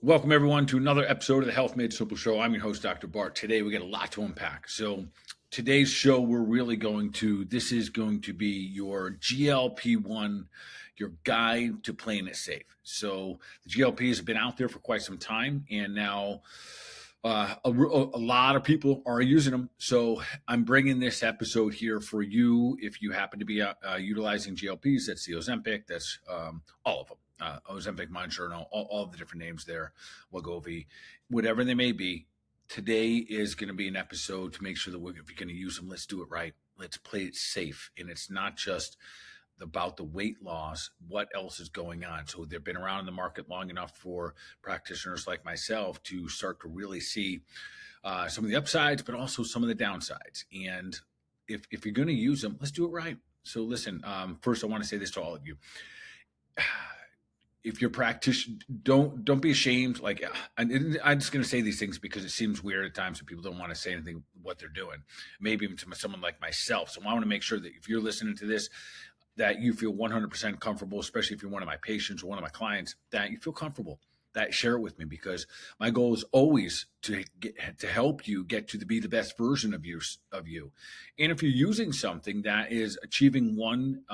Welcome, everyone, to another episode of the Health Made Simple Show. I'm your host, Dr. Bart. Today, we got a lot to unpack. So today's show, this is going to be your GLP-1, your guide to playing it safe. So the GLPs have been out there for quite some time, and now a lot of people are using them. So I'm bringing this episode here for you if you happen to be utilizing GLPs. That's the Ozempic. That's all of them. Ozempic, Mounjaro, all of the different names there, Wegovy, whatever they may be. Today is going to be an episode to make sure that if you're going to use them, let's do it right. Let's play it safe. And it's not just about the weight loss, what else is going on. So they've been around in the market long enough for practitioners like myself to start to really see some of the upsides, but also some of the downsides. And if you're going to use them, let's do it right. So listen, first I want to say this to all of you. If you're practitioner, don't be ashamed. Like, I'm just going to say these things because it seems weird at times when people don't want to say anything what they're doing, maybe even to someone like myself. So I want to make sure that if you're listening to this, that you feel 100% comfortable, especially if you're one of my patients or one of my clients, that you feel comfortable, that share it with me, because my goal is always to help you get to be the best version of you. And if you're using something that is achieving one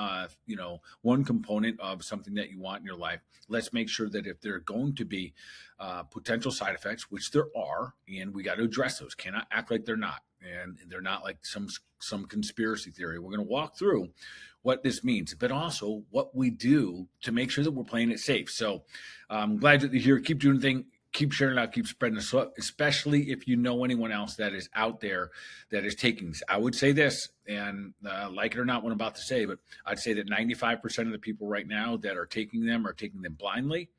component of something that you want in your life, let's make sure that if there are going to be potential side effects, which there are, and we got to address those, cannot act like they're not. And they're not like some conspiracy theory. We're going to walk through what this means, but also what we do to make sure that we're playing it safe. So I'm glad that you're here. Keep doing the thing. Keep sharing it out. Keep spreading this up, especially if you know anyone else that is out there that is taking this. I would say this, and like it or not what I'm about to say, but I'd say that 95% of the people right now that are taking them blindly,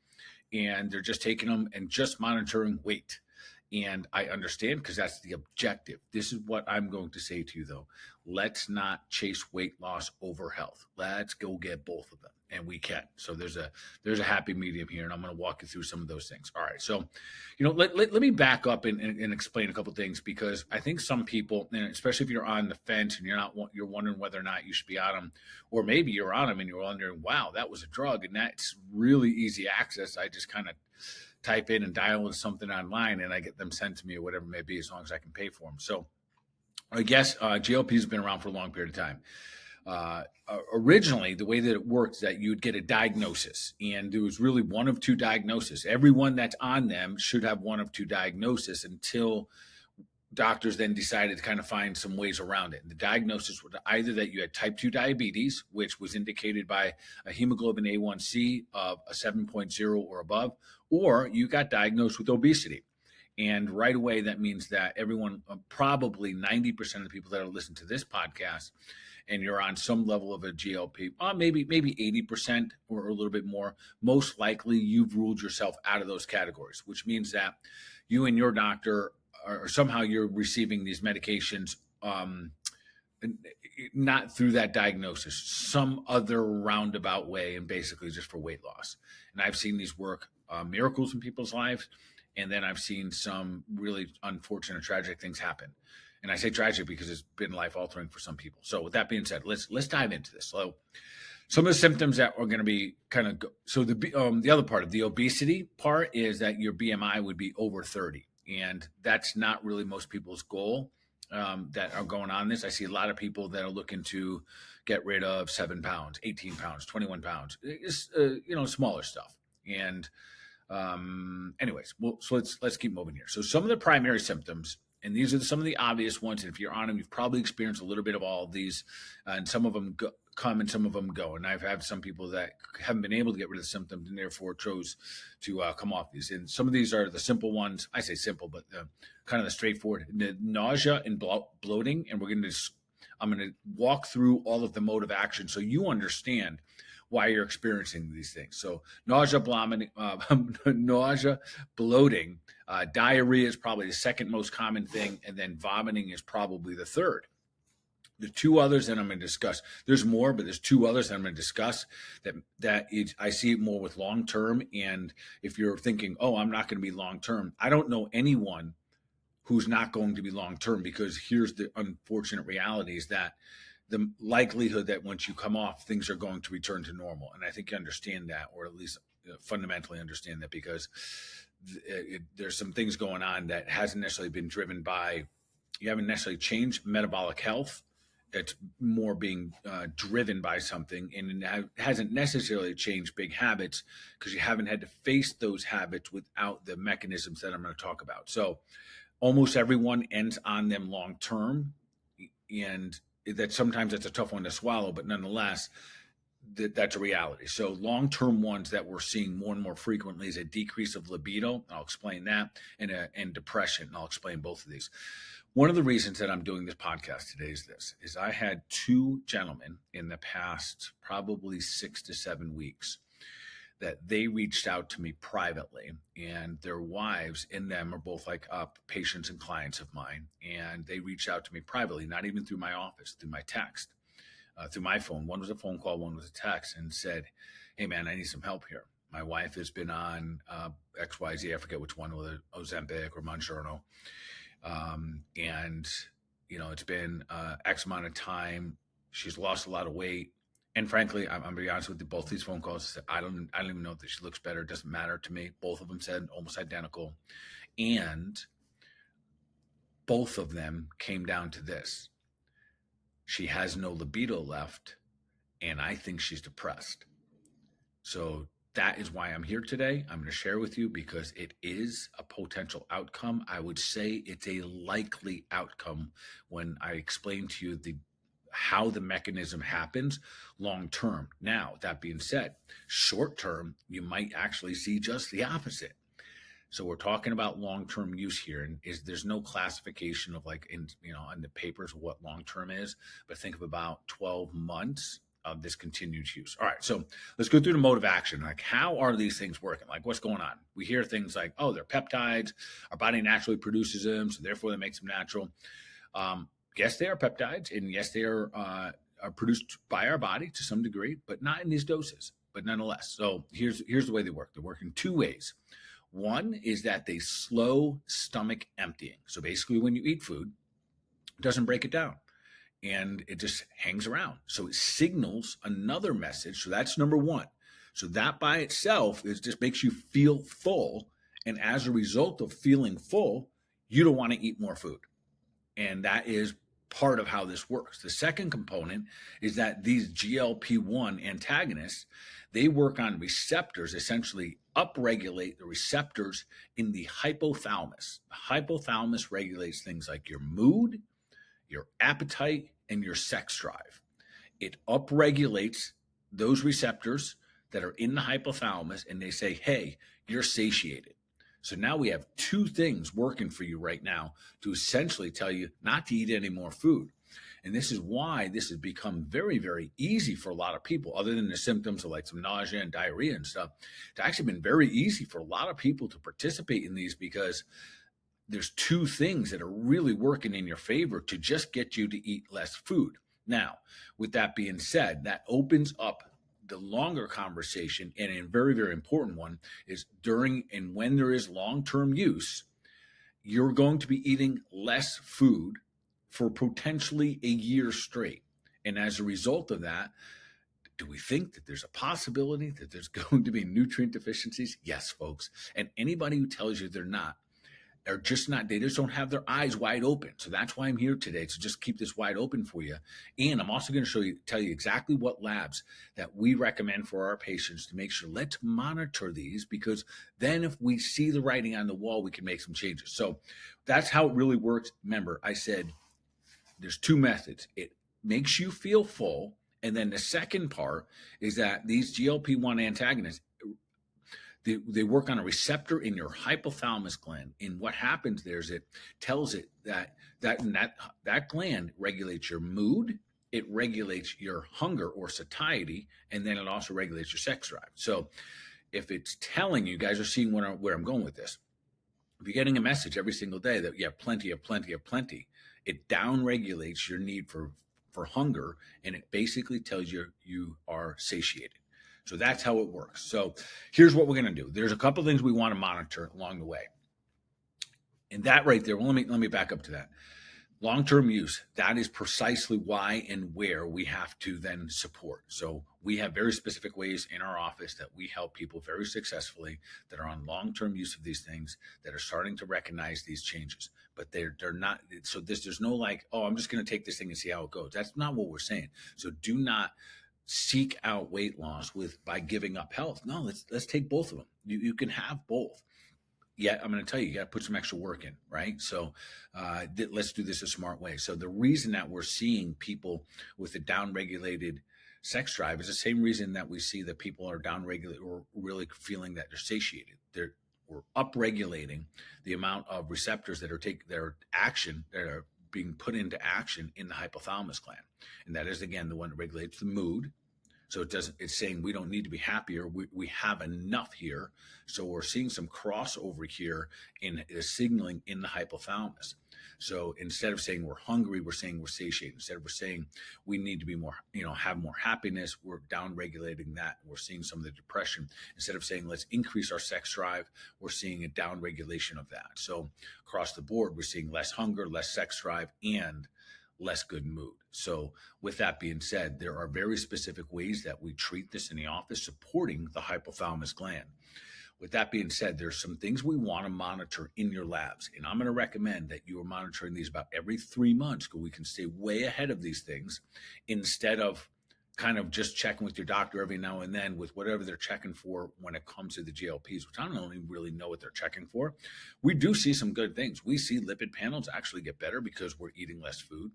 and they're just taking them and just monitoring weight. And I understand, because that's the objective. This is what I'm going to say to you, though. Let's not chase weight loss over health. Let's go get both of them, and we can. So there's a happy medium here, and I'm going to walk you through some of those things. All right. So, let me back up and explain a couple of things, because I think some people, and especially if you're on the fence and you're wondering whether or not you should be on them, or maybe you're on them and you're wondering, wow, that was a drug, and that's really easy access. I just kind of type in and dial in something online, and I get them sent to me or whatever it may be, as long as I can pay for them. So I guess GLP has been around for a long period of time. Originally, the way that it worked is that you'd get a diagnosis, and there was really one of two diagnoses. Everyone that's on them should have one of two diagnoses, until doctors then decided to kind of find some ways around it. And the diagnosis was either that you had type 2 diabetes, which was indicated by a hemoglobin A1C of a 7.0 or above, or you got diagnosed with obesity. And right away, that means that everyone, probably 90% of the people that are listening to this podcast, and you're on some level of a GLP, maybe 80% or a little bit more, most likely you've ruled yourself out of those categories, which means that you and your doctor, or somehow you're receiving these medications, not through that diagnosis, some other roundabout way, and basically just for weight loss. And I've seen these work miracles in people's lives, and then I've seen some really unfortunate, tragic things happen. And I say tragic because it's been life-altering for some people. So with that being said, let's dive into this. So some of the symptoms that are going to be kind of so the other part of the obesity part is that your BMI would be over 30. And that's not really most people's goal that are going on this. I see a lot of people that are looking to get rid of 7 pounds, 18 pounds, 21 pounds. It's, smaller stuff. And anyways, so let's keep moving here. So some of the primary symptoms, and these are some of the obvious ones, and if you're on them, you've probably experienced a little bit of all of these, and some of them come and some of them go. And I've had some people that haven't been able to get rid of the symptoms and therefore chose to come off these. And some of these are the simple ones. I say simple, but kind of the straightforward. The nausea and bloating, and I'm going to walk through all of the mode of action so you understand why you're experiencing these things. So nausea, bloating, diarrhea is probably the second most common thing, and then vomiting is probably the third. The two others that I'm going to discuss, there's more, but there's two others that I'm going to discuss I see it more with long-term. And if you're thinking, oh, I'm not going to be long-term, I don't know anyone who's not going to be long-term, because here's the unfortunate reality is that the likelihood that once you come off, things are going to return to normal. And I think you understand that, or at least fundamentally understand that, because there's some things going on that hasn't necessarily been driven by, you haven't necessarily changed metabolic health. It's more being driven by something, and it hasn't necessarily changed big habits because you haven't had to face those habits without the mechanisms that I'm going to talk about. So almost everyone ends on them long term, and that sometimes it's a tough one to swallow, but nonetheless, that's a reality. So long-term ones that we're seeing more and more frequently is a decrease of libido. I'll explain that, and depression. And I'll explain both of these. One of the reasons that I'm doing this podcast today is I had two gentlemen in the past probably 6 to 7 weeks that they reached out to me privately, and their wives and them are both like patients and clients of mine. And they reached out to me privately, not even through my office, through my text. Through my phone. One was a phone call, one was a text, and said, "Hey man, I need some help here. My wife has been on XYZ, I forget which one, whether Ozempic or Mounjaro. And it's been X amount of time. She's lost a lot of weight. And frankly, I'm gonna be honest with you, both these phone calls said, I don't even know that she looks better. It doesn't matter to me." Both of them said almost identical. And both of them came down to this: she has no libido left, and I think she's depressed. So that is why I'm here today. I'm going to share with you because it is a potential outcome. I would say it's a likely outcome when I explain to you how the mechanism happens long term. Now, that being said, short term, you might actually see just the opposite. So we're talking about long-term use here, and there's no classification of in the papers what long-term is, but think of about 12 months of this continued use. All right, so let's go through the mode of action. Like, how are these things working? Like, what's going on? We hear things like, oh, they're peptides. Our body naturally produces them, so therefore that makes them natural. Yes, they are peptides, and yes, they are produced by our body to some degree, but not in these doses. But nonetheless, so here's the way they work. They work in two ways. One is that they slow stomach emptying. So basically when you eat food, it doesn't break it down and it just hangs around. So it signals another message. So that's number one. So that by itself just makes you feel full. And as a result of feeling full, you don't want to eat more food. And that is part of how this works. The second component is that these GLP-1 antagonists, they work on receptors, essentially upregulate the receptors in the hypothalamus. The hypothalamus regulates things like your mood, your appetite, and your sex drive. It upregulates those receptors that are in the hypothalamus, and they say, hey, you're satiated. So now we have two things working for you right now to essentially tell you not to eat any more food. And this is why this has become very, very easy for a lot of people, other than the symptoms of like some nausea and diarrhea and stuff. It's actually been very easy for a lot of people to participate in these because there's two things that are really working in your favor to just get you to eat less food. Now, with that being said, that opens up the longer conversation, and a very, very important one is during and when there is long-term use, you're going to be eating less food for potentially a year straight. And as a result of that, do we think that there's a possibility that there's going to be nutrient deficiencies? Yes, folks. And anybody who tells you they're not, are just not, they just don't have their eyes wide open. So that's why I'm here today, to just keep this wide open for you. And I'm also going to tell you exactly what labs that we recommend for our patients to make sure, let's monitor these, because then if we see the writing on the wall, we can make some changes. So that's how it really works. Remember, I said there's two methods. It makes you feel full. And then the second part is that these GLP-1 antagonists, they work on a receptor in your hypothalamus gland. And what happens there is it tells it that gland regulates your mood, it regulates your hunger or satiety, and then it also regulates your sex drive. So if it's telling you, guys are seeing where I'm going with this. If you're getting a message every single day that you have plenty of plenty of plenty, it downregulates your need for hunger, and it basically tells you you are satiated. So that's how it works. So here's what we're going to do. There's a couple of things we want to monitor along the way. And that right there, well, let me back up to that. Long-term use, that is precisely why and where we have to then support. So we have very specific ways in our office that we help people very successfully that are on long-term use of these things, that are starting to recognize these changes. But they're not, so there's no like, oh, I'm just going to take this thing and see how it goes. That's not what we're saying. So do not seek out weight loss with by giving up health. No, let's take both of them. You can have both. Yet I'm going to tell you, you got to put some extra work in, right? So let's do this a smart way. So the reason that we're seeing people with a downregulated sex drive is the same reason that we see that people are downregulated or really feeling that they're satiated. We're upregulating the amount of receptors that are being put into action in the hypothalamus gland, and that is again the one that regulates the mood. So it's saying we don't need to be happier. We have enough here. So we're seeing some crossover here in the signaling in the hypothalamus. So instead of saying we're hungry, we're saying we're satiated. Instead of we're saying we need to be more, have more happiness, we're down regulating that. We're seeing some of the depression. Instead of saying let's increase our sex drive, we're seeing a down regulation of that. So across the board, we're seeing less hunger, less sex drive, and less good mood. So with that being said, there are very specific ways that we treat this in the office, supporting the hypothalamus gland. With that being said, there's some things we want to monitor in your labs. And I'm going to recommend that you are monitoring these about every 3 months, because we can stay way ahead of these things instead of kind of just checking with your doctor every now and then with whatever they're checking for when it comes to the GLPs, which I don't even really know what they're checking for. We do see some good things. We see lipid panels actually get better because we're eating less food.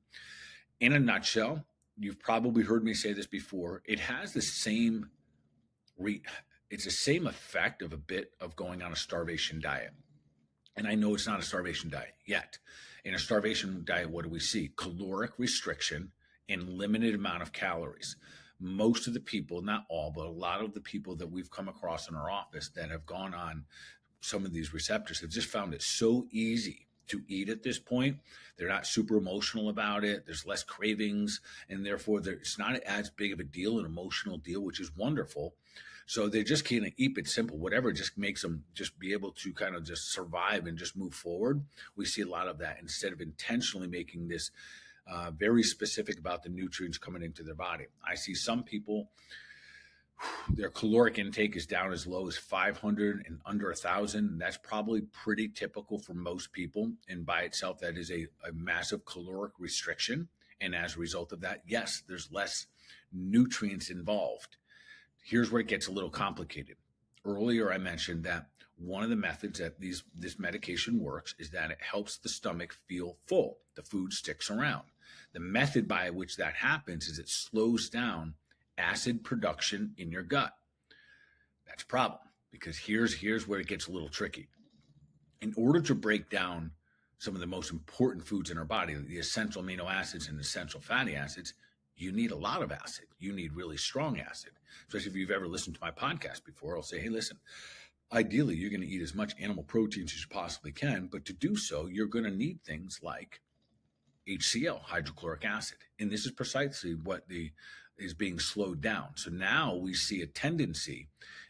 In a nutshell, you've probably heard me say this before. It has the same it's the same effect of a bit of going on a starvation diet. And I know it's not a starvation diet yet. In a starvation diet, what do we see? Caloric restriction and limited amount of calories. Most of the people, not all, but a lot of the people that we've come across in our office that have gone on some of these receptors have just found it so easy to eat at this point. They're not super emotional about it. There's less cravings, and therefore it's not as big of a deal, an emotional deal, which is wonderful. So they just kind of keep it simple, whatever just makes them just be able to kind of just survive and just move forward. We see a lot of that instead of intentionally making this very specific about the nutrients coming into their body. I see some people, their caloric intake is down as low as 500 and under 1,000. That's probably pretty typical for most people. And by itself, that is a massive caloric restriction. And as a result of that, yes, there's less nutrients involved. Here's where it gets a little complicated. Earlier, I mentioned that one of the methods that this medication works is that it helps the stomach feel full. The food sticks around. The method by which that happens is it slows down acid production in your gut. That's a problem, because here's where it gets a little tricky. In order to break down some of the most important foods in our body, the essential amino acids and essential fatty acids, you need a lot of acid. You need really strong acid. Especially if you've ever listened to my podcast before, I'll say, hey, listen, ideally, you're going to eat as much animal proteins as you possibly can, but to do so, you're going to need things like HCl, hydrochloric acid. And this is precisely what is being slowed down. So now we see a tendency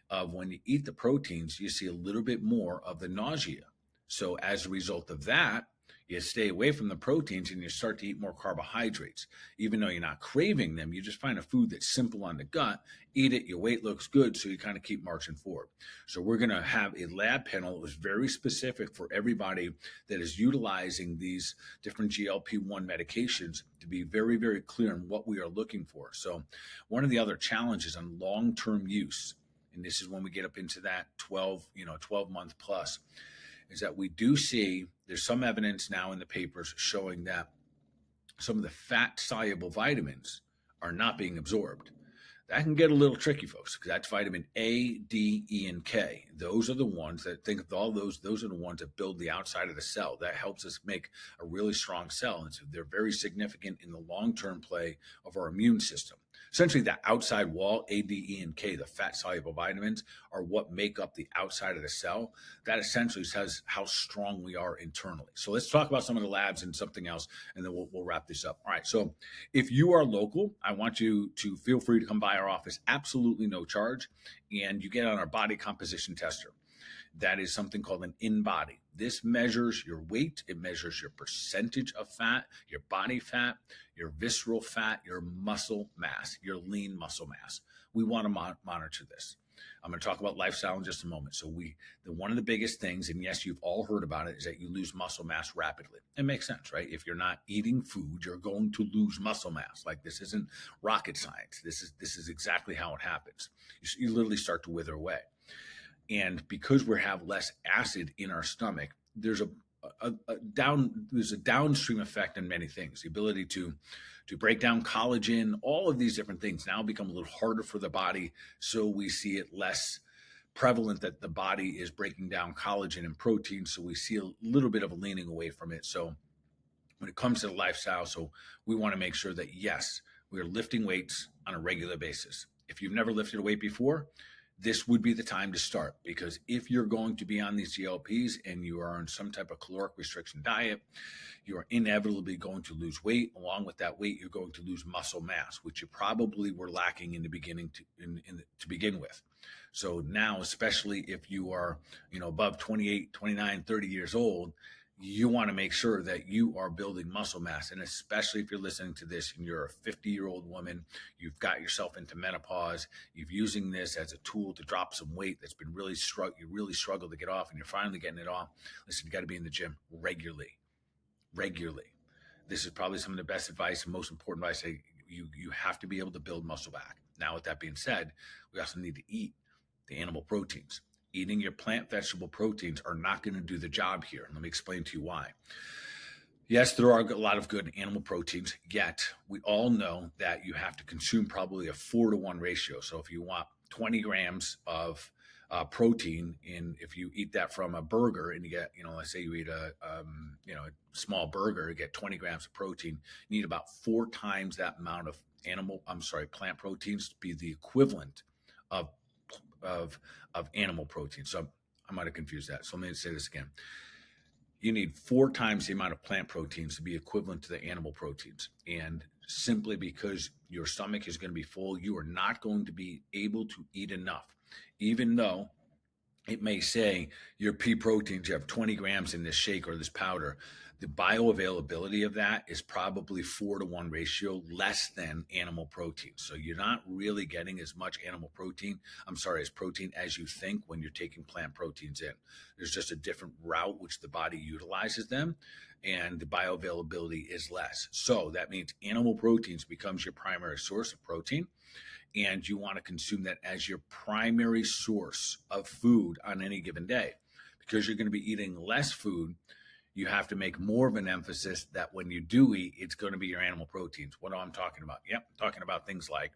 of when you eat the proteins, you see a little bit more of the nausea. So as a result of that, you stay away from the proteins and you start to eat more carbohydrates. Even though you're not craving them, you just find a food that's simple on the gut, eat it, your weight looks good, so you kind of keep marching forward. So we're going to have a lab panel that was very specific for everybody that is utilizing these different GLP-1 medications to be very, very clear on what we are looking for. So one of the other challenges on long-term use, and this is when we get up into that 12 month plus, is that we do see there's some evidence now in the papers showing that some of the fat-soluble vitamins are not being absorbed. That can get a little tricky, folks, because that's vitamin A, D, E, and K. Those are the ones that, think of all those are the ones that build the outside of the cell. That helps us make a really strong cell. And so they're very significant in the long-term play of our immune system. Essentially, that outside wall, A, D, E, and K, the fat-soluble vitamins, are what make up the outside of the cell. That essentially says how strong we are internally. So let's talk about some of the labs and something else, and then we'll wrap this up. All right, so if you are local, I want you to feel free to come by our office, absolutely no charge, and you get on our body composition tester. That is something called an in-body. This measures your weight. It measures your percentage of fat, your body fat, your visceral fat, your muscle mass, your lean muscle mass. We want to monitor this. I'm going to talk about lifestyle in just a moment. So one of the biggest things, and yes, you've all heard about it, is that you lose muscle mass rapidly. It makes sense, right? If you're not eating food, you're going to lose muscle mass. Like, this isn't rocket science. This is exactly how it happens. You literally start to wither away. And because we have less acid in our stomach, there's a downstream effect on many things. The ability to break down collagen, all of these different things now become a little harder for the body. So we see it less prevalent that the body is breaking down collagen and protein. So we see a little bit of a leaning away from it. So when it comes to the lifestyle, so we want to make sure that, yes, we're lifting weights on a regular basis. If you've never lifted a weight before, this would be the time to start, because if you're going to be on these GLPs and you are on some type of caloric restriction diet, you are inevitably going to lose weight. Along with that weight, you're going to lose muscle mass, which you probably were lacking in the beginning to begin with. So now, especially if you are, above 28, 29, 30 years old, you want to make sure that you are building muscle mass. And especially if you're listening to this and you're a 50-year-old woman, you've got yourself into menopause, you're using this as a tool to drop some weight that's been you really struggle to get off, and you're finally getting it off. Listen, you got to be in the gym regularly. This is probably some of the best advice and most important advice. You have to be able to build muscle back. Now, with that being said, we also need to eat the animal proteins. Eating your plant vegetable proteins are not going to do the job here. Let me explain to you why. Yes, there are a lot of good animal proteins, yet we all know that you have to consume probably a 4-to-1 ratio. So if you want 20 grams of protein, and if you eat that from a burger and you get, let's say you eat a small burger, you get 20 grams of protein, you need about 4 times that amount of plant proteins to be the equivalent of animal protein. So I might have confused that. So let me say this again. You need 4 times the amount of plant proteins to be equivalent to the animal proteins. And simply because your stomach is going to be full, you are not going to be able to eat enough. Even though it may say your pea proteins, you have 20 grams in this shake or this powder, the bioavailability of that is probably 4-to-1 ratio less than animal protein. So you're not really getting as much as protein as you think when you're taking plant proteins in. There's just a different route which the body utilizes them, and the bioavailability is less. So that means animal proteins becomes your primary source of protein, and you want to consume that as your primary source of food on any given day. Because you're going to be eating less food, you have to make more of an emphasis that when you do eat, it's going to be your animal proteins. What am I talking about? Yep, I'm talking about things like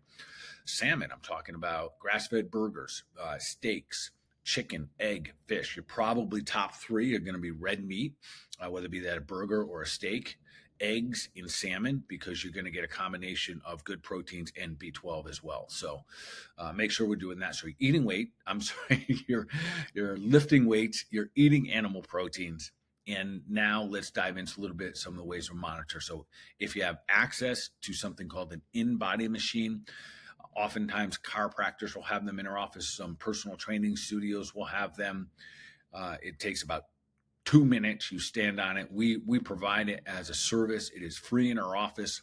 salmon. I'm talking about grass-fed burgers, steaks, chicken, egg, fish. Your probably top 3 are going to be red meat, whether it be that a burger or a steak, eggs and salmon, because you're going to get a combination of good proteins and B12 as well. So make sure we're doing that. So you're eating weight. You're lifting weights. You're eating animal proteins. And now let's dive into a little bit some of the ways we monitor. So if you have access to something called an in-body machine, oftentimes chiropractors will have them in our office. Some personal training studios will have them. It takes about 2 minutes. You stand on it. We provide it as a service. It is free in our office,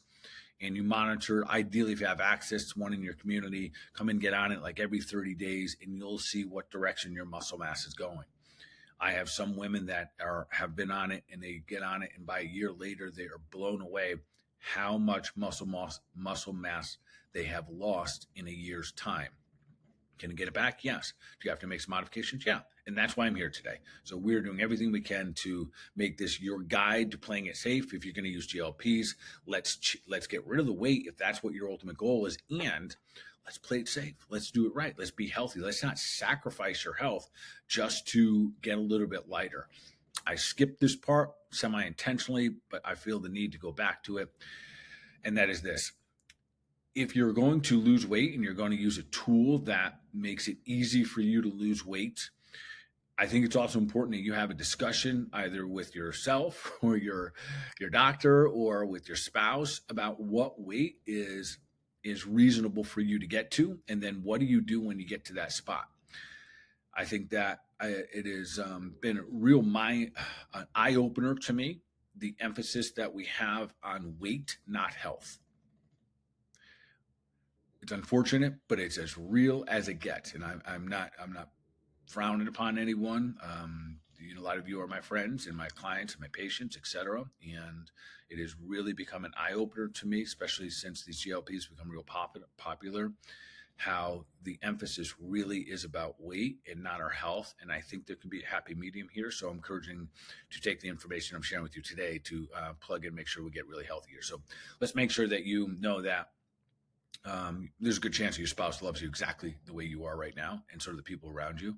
and you monitor. Ideally, if you have access to one in your community, come and get on it like every 30 days, and you'll see what direction your muscle mass is going. I have some women that have been on it, and they get on it, and by a year later, they are blown away how much muscle mass they have lost in a year's time. Can you get it back? Yes. Do you have to make some modifications? Yeah. And that's why I'm here today. So we're doing everything we can to make this your guide to playing it safe. If you're going to use GLPs, let's get rid of the weight if that's what your ultimate goal is, and let's play it safe. Let's do it right. Let's be healthy. Let's not sacrifice your health just to get a little bit lighter. I skipped this part semi-intentionally, but I feel the need to go back to it. And that is this. If you're going to lose weight and you're going to use a tool that makes it easy for you to lose weight, I think it's also important that you have a discussion either with yourself or your doctor or with your spouse about what weight is reasonable for you to get to, and then what do you do when you get to that spot. I think that it has been a real an eye opener to me, the emphasis that we have on weight, not health. It's unfortunate, but it's as real as it gets. And I'm not frowning upon anyone. A lot of you are my friends and my clients and my patients, etc. And it has really become an eye opener to me, especially since these GLPs become real popular. How the emphasis really is about weight and not our health. And I think there can be a happy medium here. So I'm encouraging to take the information I'm sharing with you today to plug in, make sure we get really healthy here. So let's make sure that you know that there's a good chance that your spouse loves you exactly the way you are right now, and sort of the people around you,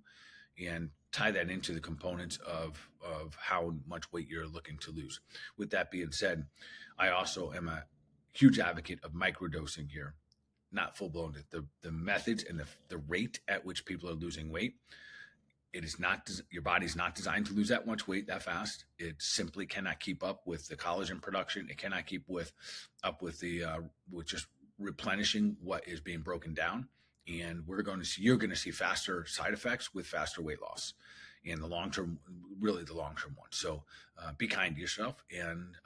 and tie that into the components of how much weight you're looking to lose. With that being said, I also am a huge advocate of microdosing here, not full blown. The methods and the rate at which people are losing weight, it is not, your body's not designed to lose that much weight that fast. It simply cannot keep up with the collagen production. It cannot keep up with just replenishing what is being broken down. And you're going to see faster side effects with faster weight loss in the long term, really the long term one. So be kind to yourself, and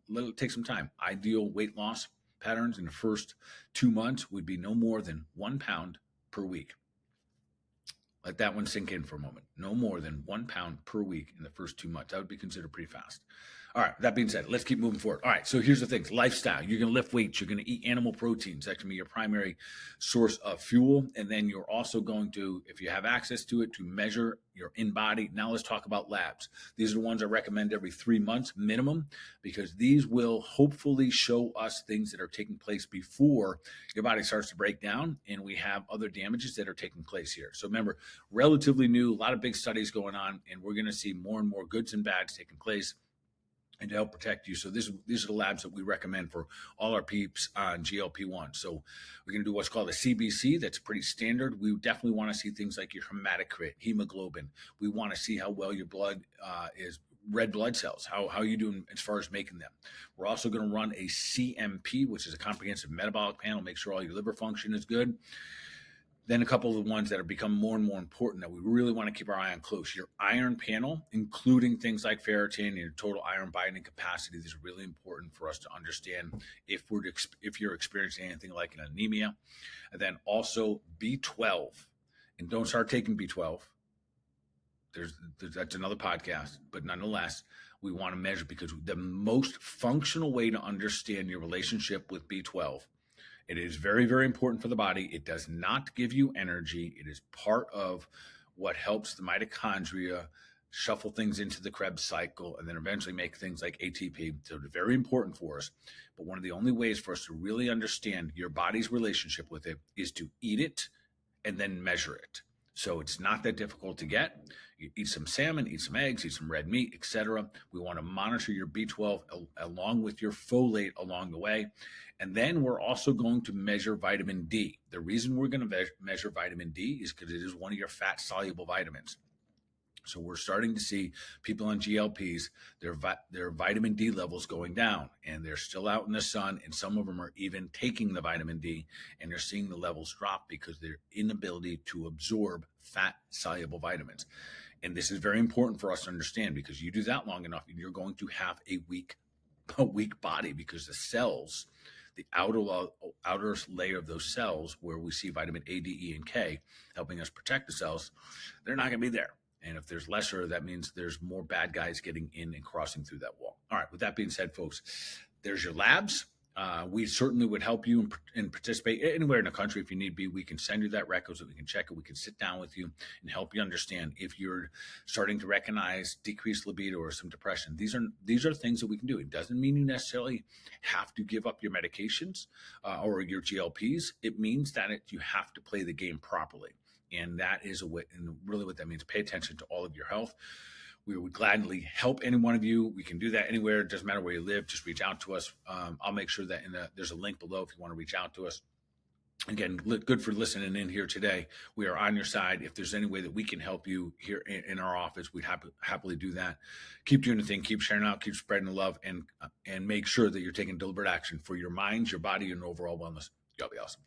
let it take some time. Ideal weight loss patterns in the first 2 months would be no more than 1 pound per week. Let that one sink in for a moment. No more than 1 pound per week in the first 2 months. That would be considered pretty fast. All right, that being said, let's keep moving forward. All right, so here's the things. Lifestyle. You're going to lift weights. You're going to eat animal proteins. That can be your primary source of fuel. And then you're also going to, if you have access to it, to measure your in-body. Now let's talk about labs. These are the ones I recommend every 3 months minimum, because these will hopefully show us things that are taking place before your body starts to break down and we have other damages that are taking place here. So remember, relatively new, a lot of big studies going on, and we're going to see more and more goods and bads taking place, and to help protect you. So these are the labs that we recommend for all our peeps on GLP-1. So we're going to do what's called a CBC. That's pretty standard. We definitely want to see things like your hematocrit, hemoglobin. We want to see how well your blood is, red blood cells, how are you doing as far as making them. We're also going to run a CMP, which is a comprehensive metabolic panel, make sure all your liver function is good. Then a couple of the ones that have become more and more important that we really want to keep our eye on close. Your iron panel, including things like ferritin and your total iron binding capacity. These are really important for us to understand if you're experiencing anything like an anemia. And then also B12. And don't start taking B12. That's another podcast. But nonetheless, we want to measure, because the most functional way to understand your relationship with B12, it is very, very important for the body. It does not give you energy. It is part of what helps the mitochondria shuffle things into the Krebs cycle and then eventually make things like ATP. So it's very important for us. But one of the only ways for us to really understand your body's relationship with it is to eat it and then measure it. So it's not that difficult to get. You eat some salmon, eat some eggs, eat some red meat, etc. We want to monitor your B12 along with your folate along the way. And then we're also going to measure vitamin D. The reason we're going to measure vitamin D is because it is one of your fat-soluble vitamins. So we're starting to see people on GLPs, their vitamin D levels going down, and they're still out in the sun, and some of them are even taking the vitamin D, and they're seeing the levels drop because their inability to absorb fat-soluble vitamins. And this is very important for us to understand, because you do that long enough, and you're going to have a weak body, because the cells, the outer layer of those cells where we see vitamin A, D, E, and K helping us protect the cells, they're not going to be there. And if there's lesser, that means there's more bad guys getting in and crossing through that wall. All right, with that being said, folks, there's your labs. We certainly would help you and participate anywhere in the country if you need be. We can send you that record so we can check it. We can sit down with you and help you understand if you're starting to recognize decreased libido or some depression. These are things that we can do. It doesn't mean you necessarily have to give up your medications or your GLPs. It means that you have to play the game properly. And that is and really what that means. Pay attention to all of your health. We would gladly help any one of you. We can do that anywhere. It doesn't matter where you live. Just reach out to us. I'll make sure that there's a link below if you want to reach out to us. Again, good for listening in here today. We are on your side. If there's any way that we can help you here in our office, we'd happily do that. Keep doing the thing. Keep sharing out. Keep spreading the love, and make sure that you're taking deliberate action for your minds, your body, and overall wellness. Y'all be awesome.